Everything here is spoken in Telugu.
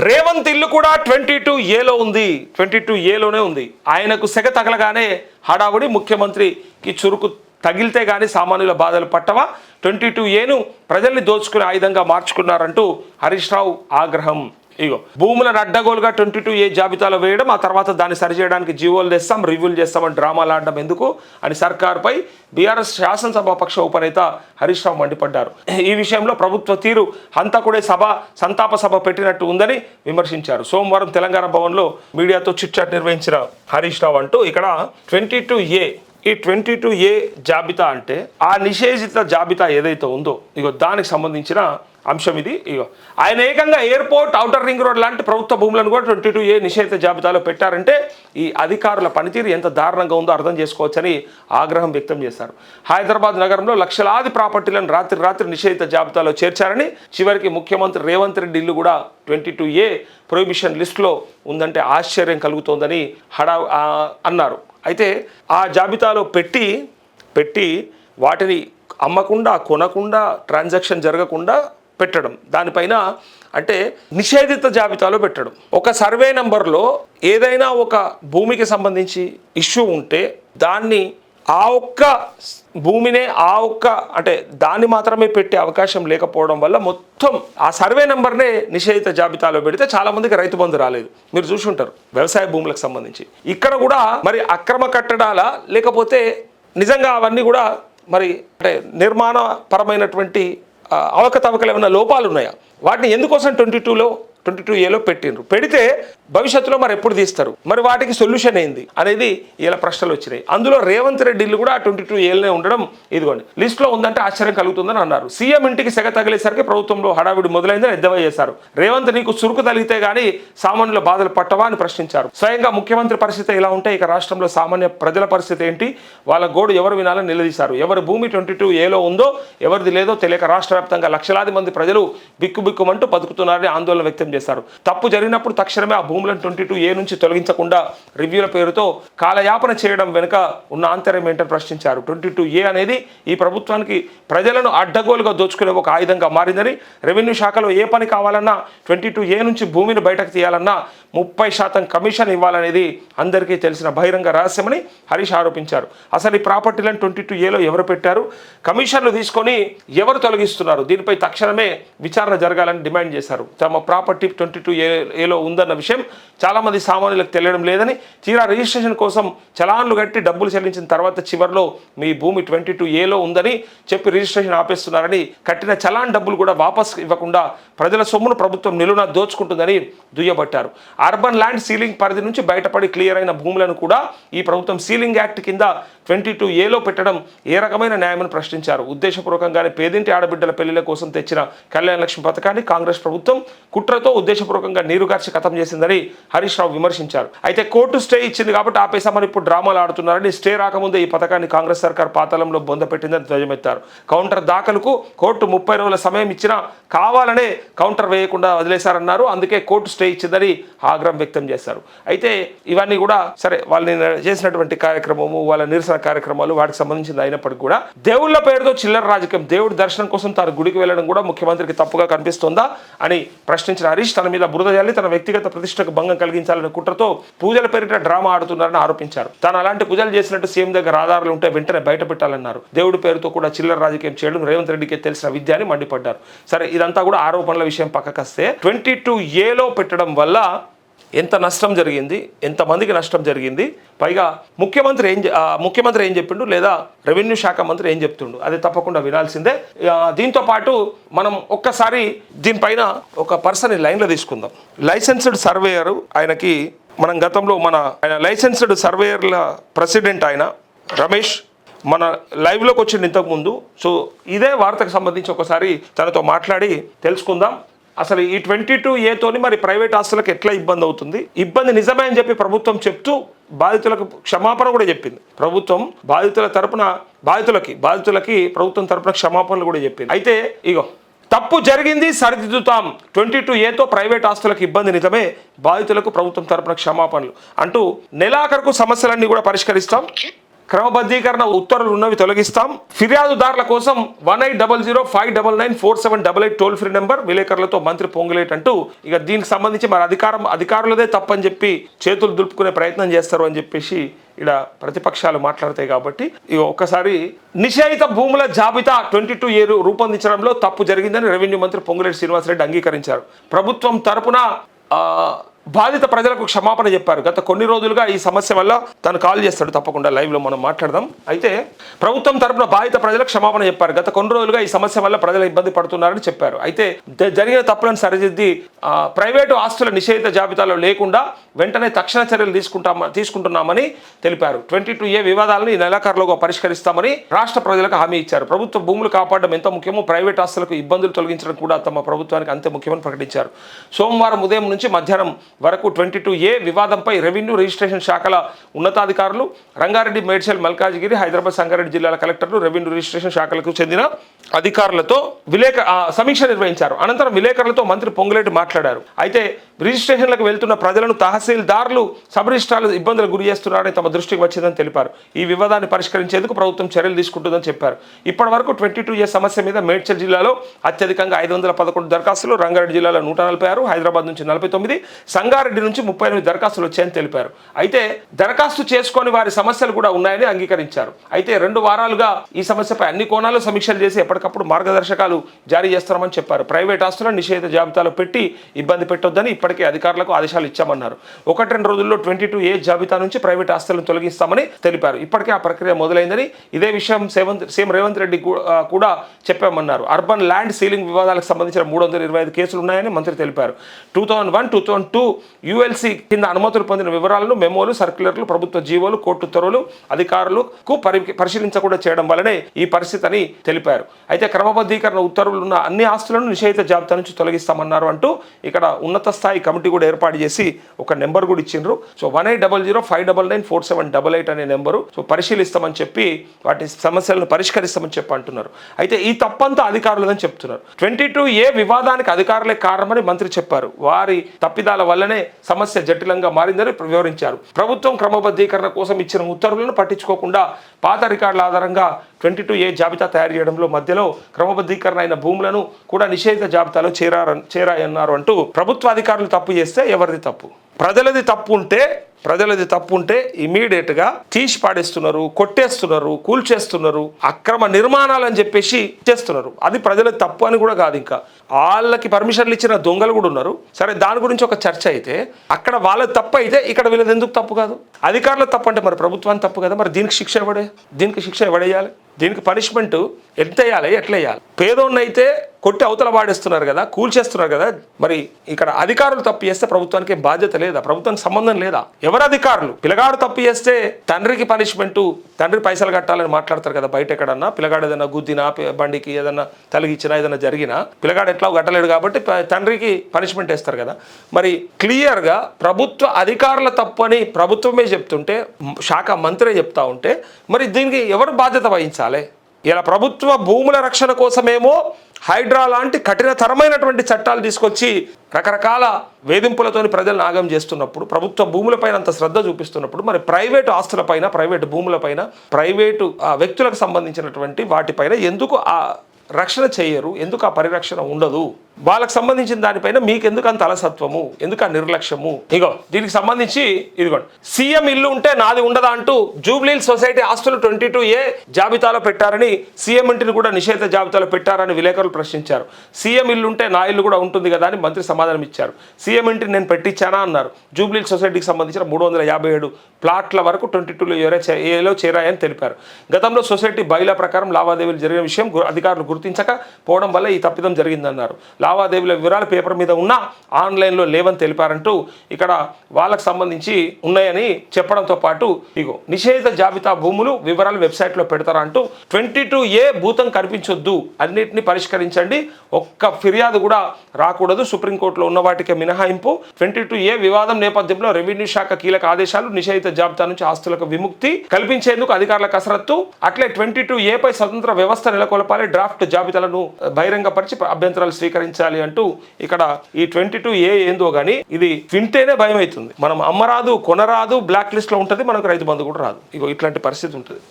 రేవంత్ ఇల్లు కూడా 22A ఉంది. 22Aలోనే ఉంది. ఆయనకు సెగ తగలగానే హడావుడి, ముఖ్యమంత్రికి చురుకు తగిలితే గానీ సామాన్యుల బాధలు పట్టవా, 22Aను ప్రజల్ని దోచుకునే ఆయుధంగా మార్చుకున్నారంటూ హరీష్ రావు ఆగ్రహం. ఇగో భూములను అడ్డగోలుగా 22A జాబితాలో వేయడం, ఆ తర్వాత దాన్ని సరిచేయడానికి జీవోలు తెస్తాం, రివ్యూలు చేస్తామని డ్రామాలు ఆడడం ఎందుకు అని సర్కార్పై బీఆర్ఎస్ శాసనసభాపక్ష ఉపనేత హరీష్ రావు మండిపడ్డారు. ఈ విషయంలో ప్రభుత్వ తీరు హంతకుడే సంతాప సభ పెట్టినట్టు ఉందని విమర్శించారు. సోమవారం తెలంగాణ భవన్లో మీడియాతో చిట్చాట్ నిర్వహించిన హరీష్ రావు అంటూ ఇక్కడ 22A, ఈ 22A జాబితా అంటే ఆ నిషేధిత జాబితా ఏదైతే ఉందో ఇగో దానికి సంబంధించిన అంశం ఇది. ఇగో ఆయన ఏకంగా ఎయిర్పోర్ట్, ఔటర్ రింగ్ రోడ్ లాంటి ప్రభుత్వ భూములను కూడా 22A నిషేధిత జాబితాలో పెట్టారంటే ఈ అధికారుల పనితీరు ఎంత దారుణంగా ఉందో అర్థం చేసుకోవచ్చని ఆగ్రహం వ్యక్తం చేశారు. హైదరాబాద్ నగరంలో లక్షలాది ప్రాపర్టీలను రాత్రి నిషేధిత జాబితాలో చేర్చారని, చివరికి ముఖ్యమంత్రి రేవంత్ రెడ్డి ఇల్లు కూడా 22A ప్రొహిబిషన్ లిస్టులో ఉందంటే ఆశ్చర్యం కలుగుతోందని అన్నారు. అయితే ఆ జాబితాలో పెట్టి వాటిని అమ్మకుండా, కొనకుండా, ట్రాన్సాక్షన్ జరగకుండా పెట్టడం, దానిపైన అంటే నిషేధిత జాబితాలో పెట్టడం. ఒక సర్వే నంబర్లో ఏదైనా ఒక భూమికి సంబంధించి ఇష్యూ ఉంటే దాన్ని ఆ ఒక్క భూమినే అంటే దాన్ని మాత్రమే పెట్టే అవకాశం లేకపోవడం వల్ల మొత్తం ఆ సర్వే నెంబర్నే నిషేధిత జాబితాలో పెడితే చాలా మందికి రైతు బంధు రాలేదు. మీరు చూసి ఉంటారు వ్యవసాయ భూములకు సంబంధించి. ఇక్కడ కూడా మరి అక్రమ కట్టడాలా లేకపోతే నిజంగా అవన్నీ కూడా మరి అంటే నిర్మాణ పరమైనటువంటి అవకతవకలు ఏమైనా లోపాలు ఉన్నాయా, వాటిని ఎందుకోసం 22Aలో పెట్టిండ్రు, పెడితే భవిష్యత్తులో మరి ఎప్పుడు తీస్తారు, మరి వాటికి సొల్యూషన్ ఏంది అనేది ఇలా ప్రశ్నలు వచ్చినాయి. అందులో రేవంత్ రెడ్డి ఇల్లు కూడా 22Aలోనే ఉండడం ఇదిగోండి లిస్టులో ఉందంటే ఆశ్చర్యం కలుగుతుందని అన్నారు. సీఎం ఇంటికి సెగ తగిలేసరికి ప్రభుత్వంలో హడావిడి మొదలైందని ఎద్దేవా చేశారు. రేవంత్ నీకు చురుకు తగిలితే గానీ సామాన్యుల బాధలు పట్టవా అని ప్రశ్నించారు. స్వయంగా ముఖ్యమంత్రి పరిస్థితి ఇలా ఉంటే ఇక రాష్ట్రంలో సామాన్య ప్రజల పరిస్థితి ఏంటి, వాళ్ళ గోడు ఎవరు వినాలని నిలదీశారు. ఎవరి భూమి 22Aలో ఉందో ఎవరిది లేదో తెలియక రాష్ట్ర వ్యాప్తంగా లక్షలాది మంది ప్రజలు బిక్కుబిక్కుమంటూ బతుకుతున్నారని ఆందోళన వ్యక్తం చేశారు. తప్పు జరిగినప్పుడు తక్షణమే ఆ భూములను 22A నుంచి తొలగించకుండా రివ్యూల పేరుతో కాలయాపన చేయడం వెనుక ఉన్న ఆంతర్యం ఏంటని ప్రశ్నించారు. 22A అనేది ఈ ప్రభుత్వానికి ప్రజలను అడ్డగోలుగా దోచుకునే ఒక ఆయుధంగా మారిందని, రెవెన్యూ శాఖలో ఏ పని కావాలన్నా 22A నుంచి భూమిని బయటకు తీయాలన్నా 30% కమిషన్ ఇవ్వాలనేది అందరికీ తెలిసిన బహిరంగ రహస్యమని హరీష్ ఆరోపించారు. అసలు ఈ ప్రాపర్టీలను 22Aలో ఎవరు పెట్టారు, కమిషన్లు తీసుకొని ఎవరు తొలగిస్తున్నారు, దీనిపై తక్షణమే విచారణ జరగాలని డిమాండ్ చేశారు. తమ ప్రాపర్టీ 22Aలో ఉందన్న విషయం చాలామంది సామాన్యులకు తెలియడం లేదని, తీరా రిజిస్ట్రేషన్ కోసం చలాన్లు కట్టి డబ్బులు చెల్లించిన తర్వాత చివరిలో మీ భూమి 22Aలో ఉందని చెప్పి రిజిస్ట్రేషన్ ఆపేస్తున్నారని, కట్టిన చలాన్ డబ్బులు కూడా వాపస్ ఇవ్వకుండా ప్రజల సొమ్మును ప్రభుత్వం నిలువున దోచుకుంటుందని దుయ్యబట్టారు. అర్బన్ ల్యాండ్ సీలింగ్ పరిధి నుంచి బయటపడి క్లియర్ అయిన భూములను కూడా ఈ ప్రభుత్వం సీలింగ్ యాక్ట్ కింద 22Aలో పెట్టడం ఏ రకమైన న్యాయమని ప్రశ్నించారు. ఉద్దేశపూర్వకంగానే పేదింటి ఆడబిడ్డల పెళ్లిల కోసం తెచ్చిన కళ్యాణ లక్ష్మి పథకాన్ని కాంగ్రెస్ ప్రభుత్వం కుట్రతో ఉద్దేశపూర్వకంగా నీరుగార్చి ఖతం చేసిందని హరీష్ రావు విమర్శించారు. అయితే కోర్టు స్టే ఇచ్చింది కాబట్టి ఆపేశామని ఇప్పుడు డ్రామాలు ఆడుతున్నారని, స్టే రాకముందే ఈ పథకాన్ని కాంగ్రెస్ సర్కార్ పాతాళంలో బొందపెట్టిందని ధ్వజమెత్తారు. కౌంటర్ దాఖలుకు కోర్టు 30 రోజుల సమయం ఇచ్చినా కావాలనే కౌంటర్ వేయకుండా వదిలేశారన్నారు. అందుకే కోర్టు స్టే ఇచ్చిందని ఆగ్రహం వ్యక్తం చేశారు. అయితే ఇవన్నీ కూడా సరే, వాళ్ళని చేసినటువంటి కార్యక్రమము, వాళ్ళ నిరసన కార్యక్రమాలు వాటికి సంబంధించింది అయినప్పటికీ కూడా దేవుళ్ళ పేరుతో చిల్లర రాజకీయం, దేవుడి దర్శనం కోసం తాను గుడికి వెళ్ళడం కూడా ముఖ్యమంత్రికి తప్పుగా కనిపిస్తోందా అని ప్రశ్నించిన హరీష్ తన మీద బురద జల్లి తన వ్యక్తిగత ప్రతిష్టకు భంగం కలిగించాలనే కుట్రతో పూజల పేరిట డ్రామా ఆడుతున్నారని ఆరోపించారు. తాను అలాంటి పూజలు చేసినట్టు సీఎం దగ్గర ఆధారాలు ఉంటే వెంటనే బయట పెట్టాలన్నారు. దేవుడి పేరుతో కూడా చిల్లర రాజకీయం చేయడం రేవంత్ రెడ్డికి తెలిసిన విద్య అని మండిపడ్డారు. సరే, ఇదంతా కూడా ఆరోపణల విషయం పక్కకొస్తే 22Aలో పెట్టడం వల్ల ఎంత నష్టం జరిగింది, ఎంతమందికి నష్టం జరిగింది, పైగా ముఖ్యమంత్రి ఏం చెప్పిండు లేదా రెవెన్యూ శాఖ మంత్రి ఏం చెప్తుండు, అది తప్పకుండా వినాల్సిందే. దీంతో పాటు మనం ఒక్కసారి దీనిపైన ఒక పర్సన్ లైన్లో తీసుకుందాం. లైసెన్స్డ్ సర్వేయరు, ఆయనకి మనం గతంలో ఆయన లైసెన్స్డ్ సర్వేయర్ల ప్రెసిడెంట్ ఆయన రమేష్ మన లైవ్లోకి వచ్చింది ఇంతకుముందు. సో ఇదే వార్తకు సంబంధించి ఒకసారి తనతో మాట్లాడి తెలుసుకుందాం. అసలు ఈ 22Aతోని మరి ప్రైవేట్ ఆస్తులకు ఎట్లా ఇబ్బంది అవుతుంది, ఇబ్బంది నిజమే అని చెప్పి ప్రభుత్వం చెప్తూ బాధితులకు క్షమాపణ కూడా చెప్పింది. ప్రభుత్వం బాధితులకి ప్రభుత్వం తరపున క్షమాపణలు కూడా చెప్పింది. అయితే ఇగో తప్పు జరిగింది, సరిదిద్దుతాం, 22Aతో ప్రైవేట్ ఆస్తులకు ఇబ్బంది నిజమే, బాధితులకు ప్రభుత్వం తరపున క్షమాపణలు అంటూ నెలాఖరుకు సమస్యలన్నీ కూడా పరిష్కరిస్తాం, క్రమబద్ధీకరణ ఉత్తర్వులు ఉన్నవి తొలగిస్తాం. ఫిర్యాదుదారుల కోసం 180059994788 టోల్ ఫ్రీ నెంబర్. విలేకరులతో మంత్రి పొంగులేటి అంటూ ఇక దీనికి సంబంధించి మరి అధికారులదే తప్పని చెప్పి చేతులు దులుపుకునే ప్రయత్నం చేస్తారు అని చెప్పేసి ఇక్కడ ప్రతిపక్షాలు మాట్లాడతాయి. కాబట్టి ఇక ఒక్కసారి నిషేధిత భూముల జాబితా 22A రూపొందించడంలో తప్పు జరిగిందని రెవెన్యూ మంత్రి పొంగులేటి శ్రీనివాసరెడ్డి అంగీకరించారు. ప్రభుత్వం తరపున బాధిత ప్రజలకు క్షమాపణ చెప్పారు. గత కొన్ని రోజులుగా ఈ సమస్య వల్ల తను కాల్ చేస్తాడు, తప్పకుండా లైవ్లో మనం మాట్లాడదాం. అయితే ప్రభుత్వం తరపున బాధిత ప్రజలకు క్షమాపణ చెప్పారు. గత కొన్ని రోజులుగా ఈ సమస్య వల్ల ప్రజలు ఇబ్బంది పడుతున్నారని చెప్పారు. అయితే జరిగిన తప్పులను సరిదిద్ది ప్రైవేటు ఆస్తుల నిషేధిత జాబితాలో లేకుండా వెంటనే తక్షణ చర్యలు తీసుకుంటున్నామని తెలిపారు. 22A వివాదాలను ఈ నెలాఖరులోగా పరిష్కరిస్తామని రాష్ట్ర ప్రజలకు హామీ ఇచ్చారు. ప్రభుత్వ భూములు కాపాడడం ఎంత ముఖ్యమో ప్రైవేట్ ఆస్తులకు ఇబ్బందులు తొలగించడం కూడా తమ ప్రభుత్వానికి అంతే ముఖ్యమని ప్రకటించారు. సోమవారం ఉదయం నుంచి మధ్యాహ్నం వరకు 22A వివాదంపై రెవెన్యూ రిజిస్ట్రేషన్ శాఖల ఉన్నతాధికారులు, రంగారెడ్డి, మేడ్చల్, మల్కాజిగిరి, హైదరాబాద్, సంగారెడ్డి జిల్లాల కలెక్టర్లు, రెవెన్యూ రిజిస్ట్రేషన్ శాఖలకు చెందిన అధికారులతో సమీక్ష నిర్వహించారు. అనంతరం విలేకరులతో మంత్రి పొంగులేటి మాట్లాడారు. అయితే రిజిస్ట్రేషన్లకు వెళ్తున్న ప్రజలను తహసీల్దార్లు, సబ్ రిజిస్ట్రార్లు ఇబ్బందులకు గురి చేస్తున్నారని తమ దృష్టికి వచ్చిందని తెలిపారు. ఈ వివాదాన్ని పరిష్కరించేందుకు ప్రభుత్వం చర్యలు తీసుకుంటుందని చెప్పారు. ఇప్పటి వరకు 22A సమస్య మీద మేడ్చల్ జిల్లాలో అత్యధికంగా 511 దరఖాస్తులు, రంగారెడ్డి జిల్లాలో 146, హైదరాబాద్ నుంచి 49, సంగారెడ్డి నుంచి 38 దరఖాస్తులు వచ్చాయని తెలిపారు. అయితే దరఖాస్తు చేసుకొని వారి సమస్యలు కూడా ఉన్నాయని అంగీకరించారు. అయితే 2 వారాలుగా ఈ సమస్యపై అన్ని కోణాల్లో సమీక్షలు చేసి ఎప్పటికప్పుడు మార్గదర్శకాలు జారీ చేస్తామని చెప్పారు. ప్రైవేట్ ఆస్తులను నిషేధిత జాబితాలో పెట్టి ఇబ్బంది పెట్టొద్దని ఇప్పటికే అధికారులకు ఆదేశాలు ఇచ్చామన్నారు. 1-2 రోజుల్లో 22A జాబితా నుంచి ప్రైవేట్ ఆస్తులను తొలగిస్తామని తెలిపారు. ఇప్పటికే ఆ ప్రక్రియ మొదలైందని, ఇదే విషయం సీఎం రేవంత్ రెడ్డి కూడా చెప్పామన్నారు. అర్బన్ ల్యాండ్ సీలింగ్ వివాదాలకు సంబంధించిన 325 కేసులు ఉన్నాయని మంత్రి తెలిపారు. 2001, 2002 ULC కింద అనుమతులు పొందిన వివరాలను, మెమోలు, సర్క్యులర్లు, ప్రభుత్వ జీవోలు, కోర్టు ఉత్తర్వులు అధికారులకు పరిశీలించకుండా చేయడం వల్లనే ఈ పరిస్థితి అని తెలిపారు. అయితే క్రమబద్ధీకరణ ఉత్తర్వులు ఉన్న అన్ని ఆస్తులను నిషేధిత జాబితా నుంచి తొలగిస్తామన్నారు అంటూ ఇక్కడ ఉన్నత స్థాయి కమిటీ కూడా ఏర్పాటు చేసి ఒక నెంబర్ కూడా ఇచ్చిండ్రు. సో 180059994788 అనే నెంబరు. సో పరిశీలిస్తామని చెప్పి వాటి సమస్యలను పరిష్కరిస్తామని చెప్పి అంటున్నారు. అయితే ఈ తప్పంతా అధికారులదని చెప్తున్నారు. 22A వివాదానికి అధికారులే కారణమని మంత్రి చెప్పారు. వారి తప్పిదాల వల్లనే సమస్య జటిలంగా మారిందని వివరించారు. ప్రభుత్వం క్రమబద్ధీకరణ కోసం ఇచ్చిన ఉత్తర్వులను పట్టించుకోకుండా పాత రికార్డుల ఆధారంగా 22A జాబితా తయారు చేయడంలో మధ్యలో క్రమబద్ధీకరణ అయిన భూములను కూడా నిషేధిత జాబితాలో చేరాయన్నారు అంటూ ప్రభుత్వ అధికారులు తప్పు చేస్తే ఎవరిది తప్పు? ప్రజలది తప్పు ఉంటే ఇమీడియట్గా తీసి పాడేస్తున్నారు, కొట్టేస్తున్నారు, కూల్చేస్తున్నారు, అక్రమ నిర్మాణాలు అని చెప్పేసి చేస్తున్నారు. అది ప్రజలది తప్పు అని కూడా కాదు. ఇంకా వాళ్ళకి పర్మిషన్లు ఇచ్చిన దొంగలు కూడా ఉన్నారు. సరే, దాని గురించి ఒక చర్చ అయితే అక్కడ వాళ్ళది తప్పు అయితే ఇక్కడ వీళ్ళది ఎందుకు తప్పు కాదు? అధికారులు తప్పు అంటే మరి ప్రభుత్వానికి తప్పు కదా. మరి దీనికి శిక్ష ఎవడేయాలి? దీనికి పనిష్మెంట్ ఎంత వేయాలి, ఎట్లా వేయాలి? పేదోన్నైతే కొట్టి అవతల వాడేస్తున్నారు కదా, కూల్చేస్తున్నారు కదా. మరి ఇక్కడ అధికారులు తప్పు చేస్తే ప్రభుత్వానికి బాధ్యత లేదా? ప్రభుత్వానికి సంబంధం లేదా? ఎవరు అధికారులు? పిల్లగాడు తప్పు చేస్తే తండ్రికి పనిష్మెంట్, తండ్రి పైసలు కట్టాలని మాట్లాడతారు కదా బయట ఎక్కడన్నా. పిల్లగాడు ఏదైనా గుద్దినా, బండికి ఏదైనా తలిగిచ్చినా, ఏదైనా జరిగినా పిల్లగాడు ఎట్లా కట్టలేడు కాబట్టి తండ్రికి పనిష్మెంట్ వేస్తారు కదా. మరి క్లియర్గా ప్రభుత్వ అధికారుల తప్పు అని ప్రభుత్వమే చెప్తుంటే, శాఖ మంత్రే చెప్తా ఉంటే మరి దీనికి ఎవరు బాధ్యత వహించాలి? ఇలా ప్రభుత్వ భూముల రక్షణ కోసమేమో హైడ్రా లాంటి కఠినతరమైనటువంటి చట్టాలు తీసుకొచ్చి రకరకాల వేధింపులతోని ప్రజలను ఆగం చేస్తున్నప్పుడు, ప్రభుత్వ భూములపైన అంత శ్రద్ధ చూపిస్తున్నప్పుడు, మరి ప్రైవేటు ఆస్తులపైన, ప్రైవేటు భూములపైన, ప్రైవేటు వ్యక్తులకు సంబంధించినటువంటి వాటిపైన ఎందుకు ఆ రక్షణ చేయరు? ఎందుకు ఆ పరిరక్షణ ఉండదు? వాళ్ళకి సంబంధించిన దానిపైన మీకు ఎందుకు అంత అలసత్వము, ఎందుకు ఆ నిర్లక్ష్యము? ఇగో దీనికి సంబంధించి ఇదిగోండి, సీఎం ఇల్లు ఉంటే నాది ఉండదా అంటూ జూబ్లీహిల్స్ సొసైటీ ఆస్తులు 22A జాబితాలో పెట్టారని, సీఎం ఇంటిని కూడా నిషేధ జాబితాలో పెట్టారని విలేకరులు ప్రశ్నించారు. సీఎం ఇల్లు ఉంటే నా ఇల్లు కూడా ఉంటుంది కదా అని మంత్రి సమాధానం ఇచ్చారు. సీఎం ఇంటిని నేను పెట్టించానా అన్నారు. జూబ్లీహిల్స్ సొసైటీకి సంబంధించిన 357 ప్లాట్ల వరకు 22Aలో చేరాయని తెలిపారు. గతంలో సొసైటీ బైలా ప్రకారం లావాదేవీలు జరిగిన విషయం అధికారులు గుర్తించకపోవడం వల్ల ఈ తప్పిదం జరిగిందన్నారు. లావాదేవీల వివరాలు పేపర్ మీద ఉన్నా ఆన్లైన్లో లేవని తెలిపారంటూ ఇక్కడ వాళ్ళకు సంబంధించి ఉన్నాయని చెప్పడంతో పాటు ఇగో నిషేధిత జాబితా భూములు వివరాలు వెబ్సైట్లో పెడతారంటూ 22A భూతం కనిపించొద్దు, అన్నిటిని పరిష్కరించండి, ఒక్క ఫిర్యాదు కూడా రాకూడదు, సుప్రీంకోర్టులో ఉన్న వాటికి మినహాయింపు. 22A వివాదం నేపథ్యంలో రెవెన్యూ శాఖ కీలక ఆదేశాలు, నిషేధిత జాబితా నుంచి ఆస్తులకు విముక్తి కల్పించేందుకు అధికారుల కసరత్తు. అట్లే 22A పై స్వతంత్ర వ్యవస్థ నెలకొల్పాలి, డ్రాఫ్ట్ జాబితాలను బహిరంగపరిచి అభ్యంతరాలు స్వీకరించాలి, కొనసాగించాలి అంటూ ఇక్కడ ఈ 22A ఏందో కానీ ఇది వింటేనే భయం అవుతుంది. మనం అమ్మరాదు, కొనరాదు, బ్లాక్ లిస్ట్లో ఉంటుంది, మనకు రైతు బంధు కూడా రాదు. ఇగో ఇట్లాంటి పరిస్థితి ఉంటుంది.